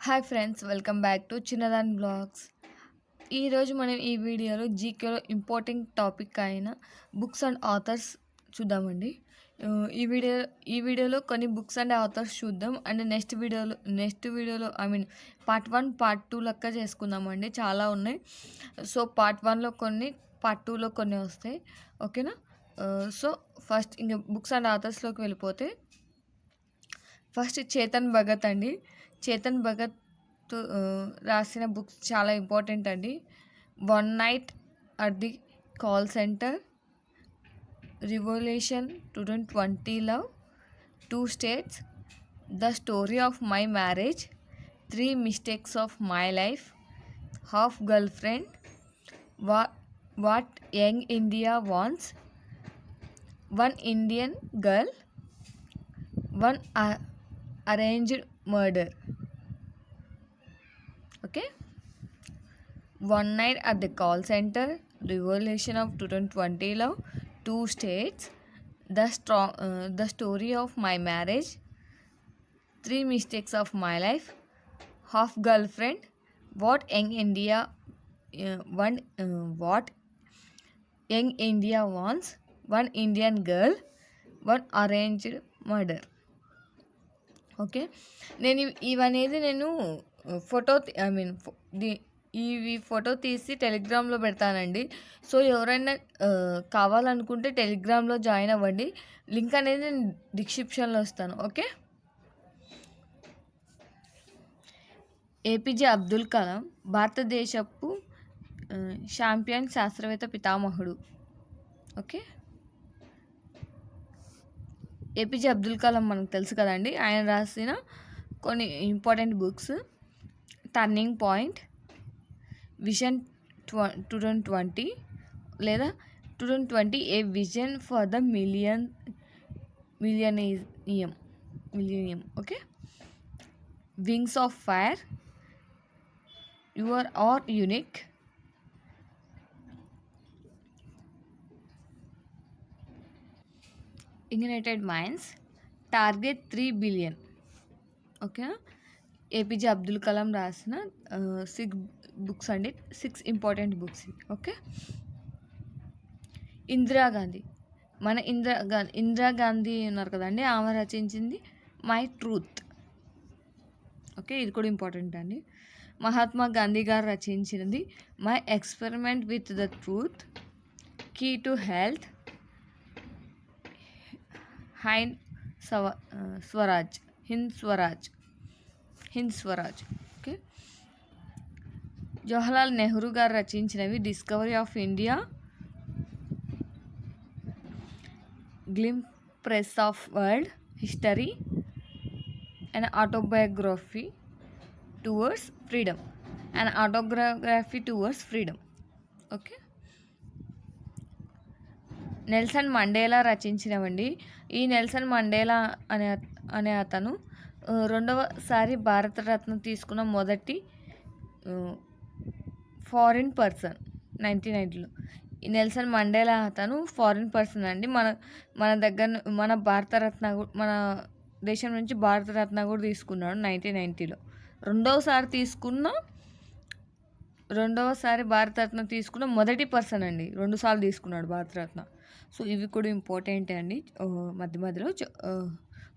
Hi friends, welcome back to Chinnadan blogs. ఈరోజు మనం ఈ వీడియోలో జీకేలో ఇంపార్టెంట్ టాపిక్ అయిన బుక్స్ అండ్ ఆథర్స్ చూద్దామండి. ఈ వీడియోలో కొన్ని బుక్స్ అండ్ ఆథర్స్ చూద్దాం. అండ్ నెక్స్ట్ వీడియోలో పార్ట్ 1 పార్ట్ 2 లెక్క చేసుకుందామండి. చాలా ఉన్నాయి. సో పార్ట్ 1లో కొన్ని, పార్ట్ 2లో కొన్ని వస్తాయి. ఓకేనా? సో ఫస్ట్ ఇంక బుక్స్ అండ్ ఆథర్స్లోకి వెళ్ళిపోతే ఫస్ట్ చేతన్ భగత్ అండి. చేతన్ భగత్ రాసిన బుక్స్ చాలా ఇంపార్టెంట్ అండి. One night at the call centre, revolution 2020 love, 2 states, the story of my marriage, 3 mistakes of my life, half girl friend, what young India wants, one Indian girl, one arranged murder. Okay, one night at the call center, revolution of 2020 love, 2 states, the story of my marriage, 3 mistakes of my life, half girlfriend, what young India what young India wants, one Indian girl, one arranged murder. Okay, నేను photo ఇవి photo తీసి టెలిగ్రామ్లో పెడతానండి. So ఎవరైనా కావాలనుకుంటే టెలిగ్రామ్లో join అవ్వండి. Link అనేది నేను డిస్క్రిప్షన్లో ఇస్తాను. ఓకే. ఏపీజే అబ్దుల్ కలాం భారతదేశపు ఛాంపియన్ శాస్త్రవేత్త పితామహుడు. ఓకే, ఏపీజే అబ్దుల్ కలాం మనకు తెలుసు కదండి. ఆయన రాసిన కొన్ని important books: turning point, vision 2020 లేదా 2020 a vision for the millennium. Okay, wings of fire, your are unique, ignited minds, target 3 billion. ఓకేనా? ఏపీజే అబ్దుల్ కలాం రాసిన 6 బుక్స్ అండి. 6 important books. Okay. Indira Gandhi Indira Gandhi ఉన్నారు కదండి, ఆమె రచించింది మై ట్రూత్. ఓకే, ఇది కూడా ఇంపార్టెంట్ అండి. మహాత్మా గాంధీ గారు రచించినది my experiment with the truth, key to health, Hind Swaraj. Okay. Jawaharlal Nehru గారు రచించినవి discovery of India, glimpses of world history, and autobiography towards freedom. Okay. Nelson Mandela రచించినవండి. ఈ నెల్సన్ మండేలా అనే అతను రెండవసారి భారతరత్న తీసుకున్న మొదటి ఫారిన్ పర్సన్ 1990లో. ఈ నెల్సన్ మండేలా అతను ఫారిన్ పర్సన్ అండి. మన భారతరత్న, మన దేశం నుంచి భారతరత్న కూడా తీసుకున్నాడు 1990లో. రెండవసారి భారతరత్న తీసుకున్న మొదటి పర్సన్ అండి. 2 సార్లు తీసుకున్నాడు భారతరత్న. సో ఇవి కూడా ఇంపార్టెంటే అండి. మధ్యలో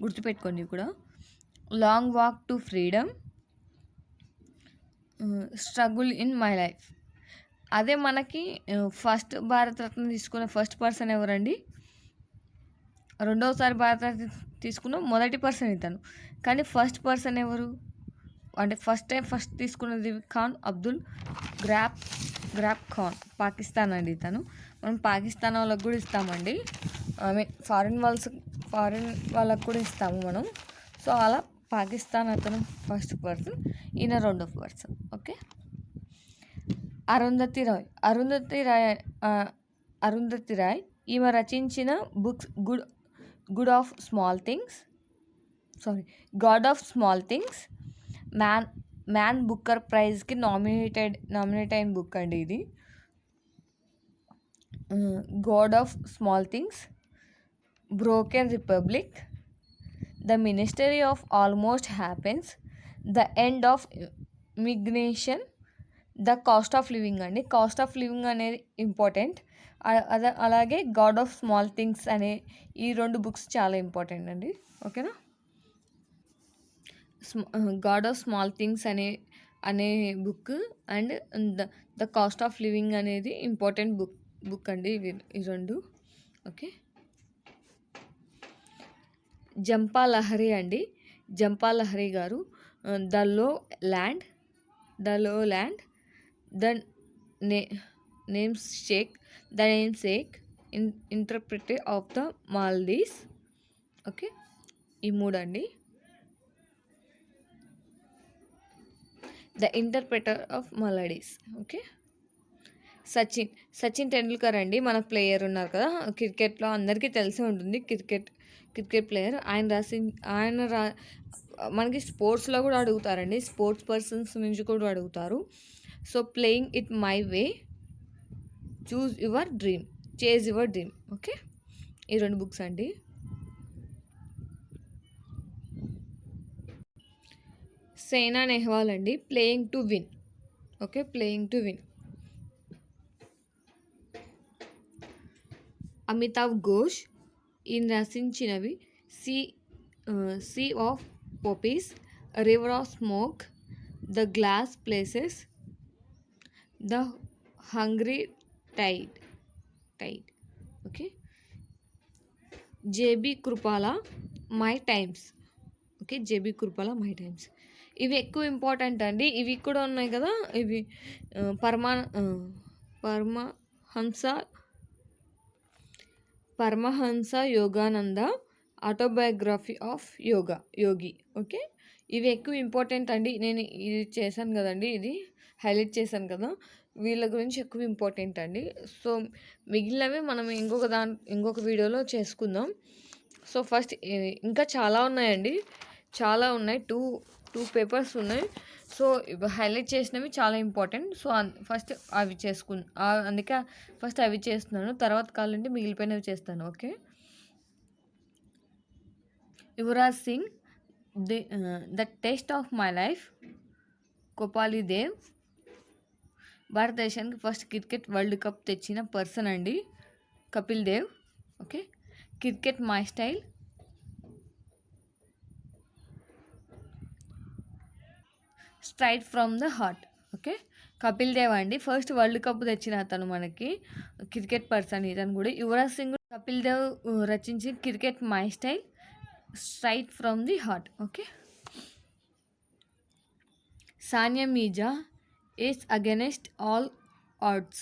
గుర్తుపెట్టుకోండి కూడా. Long walk to freedom, struggle in my life. అదే మనకి ఫస్ట్ భారతరత్న తీసుకున్న ఫస్ట్ పర్సన్ ఎవరండి? రెండవసారి భారతరత్న తీసుకున్న మొదటి పర్సన్ ఇతను. కానీ ఫస్ట్ పర్సన్ ఎవరు అంటే ఫస్ట్ తీసుకున్నది ఖాన్ అబ్దుల్ గ్రాప్ ఖాన్, పాకిస్తాన్ అండి ఇతను. మనం పాకిస్తాన్ వాళ్ళకి కూడా ఇస్తామండి. ఫారిన్ వాళ్ళకి కూడా ఇస్తాము మనం. సో అలా పాకిస్తాన్ అతను ఫస్ట్ పర్సన్, ఈయన రెండో పర్సన్. ఓకే. అరుంధతి రాయ్ ఈమె రచించిన books god of small things, man booker ప్రైజ్కి నామినేట్ అయిన బుక్ అండి ఇది. God of small things, broken republic, the ministry of almost happens, the end of imagination, the cost of living అండి. Cost of living అనేది important. అలాగే god of small things అనే ఈ 2 books చాలా ఇంపార్టెంట్ అండి. ఓకేనా. గాడ్ ఆఫ్ స్మాల్ థింగ్స్ అనే book and the cost of living అనేది ఇంపార్టెంట్ బుక్ అండి ఈ 2. ఓకే. జంపా లహరి అండి. జంపా లహరి గారు the low land, the names sake interpreter of the Maldives. Okay. ఈ 3 అండి. The interpreter of Maldives. Okay. Sachin Tendulkar అండి, మన ప్లేయర్ ఉన్నారు కదా క్రికెట్లో, అందరికీ తెలిసే ఉంటుంది. Cricket player. మనకి స్పోర్ట్స్లో కూడా అడుగుతారండి, స్పోర్ట్స్ పర్సన్స్ నుంచి కూడా అడుగుతారు. So playing it my way, chase your dream. Okay. ఈ 2 బుక్స్ అండి. సైనా నెహ్వాల్ అండి, playing to win. Okay. Playing to win. Amitav Ghosh ఈయన రచించినవి see of poppies, river of smoke, the glass places, the hungry tide. Okay. JB Kripala my times. Okay. JB Kripala my times. ఇవి ఎక్కువ important అండి. ఇవి కూడా ఉన్నాయి కదా, ఇవి Paramahansa Yogananda autobiography of yogi. Okay. ఇవి ఎక్కువ ఇంపార్టెంట్ అండి. నేను ఇది చేశాను కదండి, ఇది హైలైట్ చేశాను కదా, వీళ్ళ గురించి ఎక్కువ ఇంపార్టెంట్ అండి. సో మిగిలినవి మనం ఇంకొక వీడియోలో చేసుకుందాం. సో ఫస్ట్ ఇంకా చాలా ఉన్నాయండి, చాలా ఉన్నాయి. టూ పేపర్స్ ఉన్నాయి. సో హైలైట్ చేసినవి చాలా ఇంపార్టెంట్. సో ఫస్ట్ అవి అందుకే ఫస్ట్ అవి చేస్తున్నాను, తర్వాత కావాలంటే మిగిలిపోయినవి చేస్తాను. Okay. Yuvraj Singh, the test of my life, Kapil Dev. భారతదేశానికి ఫస్ట్ క్రికెట్ వరల్డ్ కప్ తెచ్చిన పర్సన్ అండి Kapil Dev. Okay. Cricket my style, straight from the heart. Okay. Kapil Dev అండి, ఫస్ట్ వరల్డ్ కప్ తెచ్చిన అతను మనకి క్రికెట్ పర్సన్ ఇతను కూడా. యువరాజ్ సింగ్, కపిల్ దేవ్ రచించి cricket my style, straight from the heart. Okay. Sania Mirza is against all odds.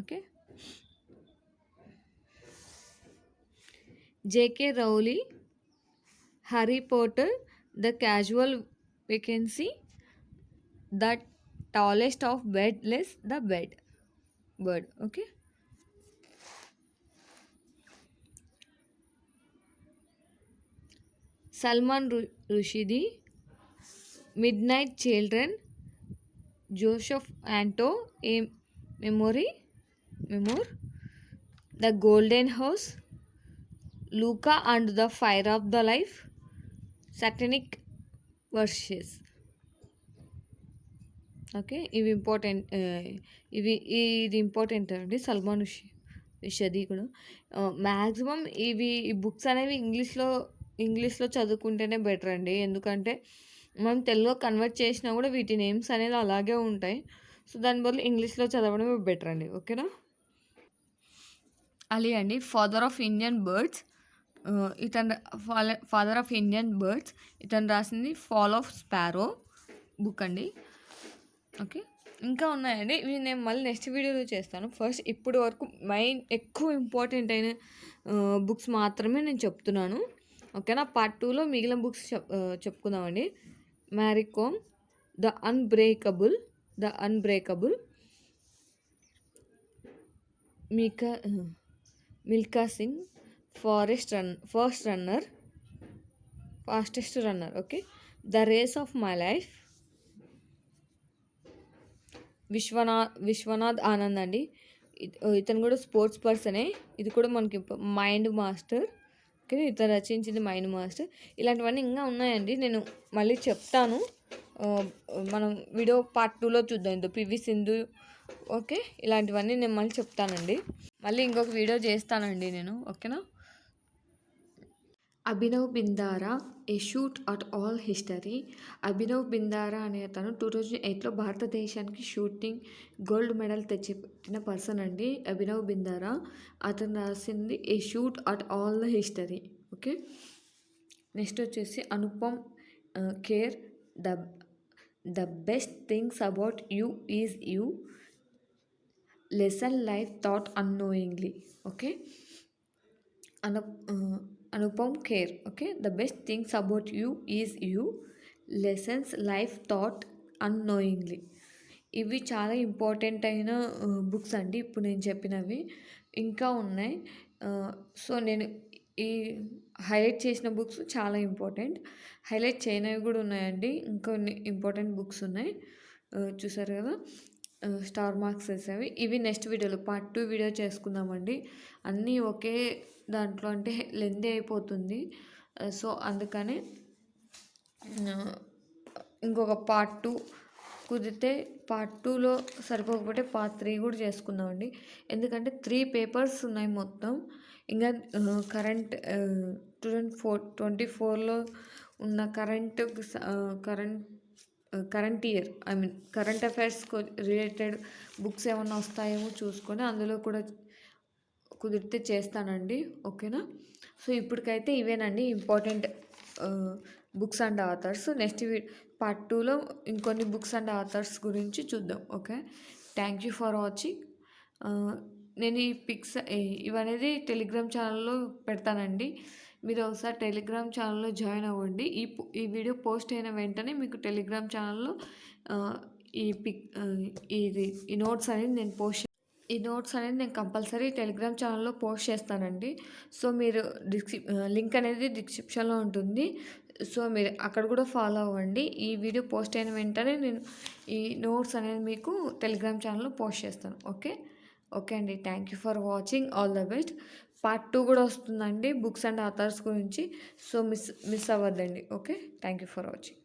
Okay. J K రౌలీ, Harry Potter, the casual vacancy, the tallest of bed less the bird. Okay. Salman Rushdie, midnight children, Joseph Anton a memoir, the golden house, Luka and the fire of the life, satanic verses. Okay. ఇవి important. ఇది important అండి, సల్మాన్ రుషిదీ కూడా. Maximum ఈ books అనేవి ఇంగ్లీష్లో చదువుకుంటేనే better అండి, ఎందుకంటే మనం తెలుగులో కన్వర్ట్ చేసినా కూడా వీటి నేమ్స్ అనేది అలాగే ఉంటాయి. సో దాని బదులు ఇంగ్లీష్లో చదవడమే బెటర్ అండి. ఓకేనా. అలీ అండి, ఫాదర్ ఆఫ్ ఇండియన్ బర్డ్స్. ఇతను రాసింది ఫాల్ ఆఫ్ స్పారో బుక్ అండి. ఓకే. ఇంకా ఉన్నాయండి, ఇవి నేను మళ్ళీ నెక్స్ట్ వీడియోలో చేస్తాను. ఫస్ట్ ఇప్పుడు వరకు ఎక్కువ ఇంపార్టెంట్ అయిన బుక్స్ మాత్రమే నేను చెప్తున్నాను. ఓకేనా. పార్ట్ 2లో మిగిలిన బుక్స్ చెప్పుకుందామండి. Mary Kom, the unbreakable, Milkha Singh, fastest runner. Okay. The race of my life, Vishwanath Anand అండి, ఇతను కూడా స్పోర్ట్స్ పర్సనే. ఇది కూడా మనకి మైండ్ మాస్టర్. ఓకే. ఇతను రచించింది 'మైండ్ మాస్టర్'. ఇలాంటివన్నీ ఇంకా ఉన్నాయండి. నేను మళ్ళీ చెప్తాను. మనం వీడియో పార్ట్ 2లో చూద్దాం. ఇందులో 'పివి సింధు' ఓకే. ఇలాంటివన్నీ నేను మళ్ళీ చెప్తానండి. మళ్ళీ ఇంకొక వీడియో చేస్తానండి నేను. ఓకేనా? Abhinav Bindra a shoot at all history. Abhinav Bindra అనే అతను 2008లో భారతదేశానికి షూటింగ్ గోల్డ్ మెడల్ తెచ్చిపెట్టిన పర్సన్ అండి అభినవ్ బిందారా. అతను రాసింది a shoot at all the history. Okay. Next వచ్చేసి Anupam Kher the the best things about you is you lesson life taught annoyingly. Okay. Anupam Kher. Okay. The best things about you is you lessons life taught annoyingly. ఇవి చాలా important అయిన books అండి ఇప్పుడు నేను చెప్పినవి. ఇంకా ఉన్నాయి. సో నేను ఈ హైలైట్ చేసిన బుక్స్ చాలా ఇంపార్టెంట్. హైలైట్ చేయనివి కూడా ఉన్నాయండి. ఇంకొన్ని ఇంపార్టెంట్ బుక్స్ ఉన్నాయి. చూసారు కదా, స్టార్ మార్క్స్ వేసేవి. ఇవి నెక్స్ట్ వీడియోలో పార్ట్ 2 వీడియో చేసుకుందామండి. అన్నీ ఒకే దాంట్లో అంటే లెంతీ అయిపోతుంది. సో అందుకని ఇంకొక పార్ట్ 2 కుదిరితే పార్ట్ 2లో సరిపోకపోతే పార్ట్ 3 కూడా చేసుకుందామండి. ఎందుకంటే 3 పేపర్స్ ఉన్నాయి మొత్తం. ఇంకా కరెంట్ 2024లో ఉన్న కరెంట్ ఇయర్ కరెంట్ అఫైర్స్కి రిలేటెడ్ బుక్స్ ఏమన్నా వస్తాయేమో చూసుకొని అందులో కూడా కుదిరితే చేస్తానండి. ఓకేనా? సో ఇప్పటికైతే ఇవేనండి important books and authors. Next part 2లో ఇంకొన్ని బుక్స్ అండ్ ఆథర్స్ గురించి చూద్దాం. Okay. Thank you for watching. నేను ఈ పిక్స్ ఇవనేది టెలిగ్రామ్ ఛానల్లో పెడతానండి. మీరు ఒకసారి టెలిగ్రామ్ ఛానల్లో జాయిన్ అవ్వండి. ఈ వీడియో పోస్ట్ అయిన వెంటనే మీకు టెలిగ్రామ్ ఛానల్లో ఈ నోట్స్ అనేది నేను కంపల్సరీ టెలిగ్రామ్ ఛానల్లో పోస్ట్ చేస్తానండి. సో మీరు లింక్ అనేది డిస్క్రిప్షన్లో ఉంటుంది. సో మీరు అక్కడ కూడా ఫాలో అవ్వండి. ఈ వీడియో పోస్ట్ అయిన వెంటనే నేను ఈ నోట్స్ అనేది మీకు టెలిగ్రామ్ ఛానల్లో పోస్ట్ చేస్తాను. ఓకే అండి. Thank you for watching. All the best. Part 2 కూడా వస్తుందండి బుక్స్ అండ్ ఆథర్స్ గురించి. సో మిస్ అవ్వద్దండి. Okay. Thank you for watching.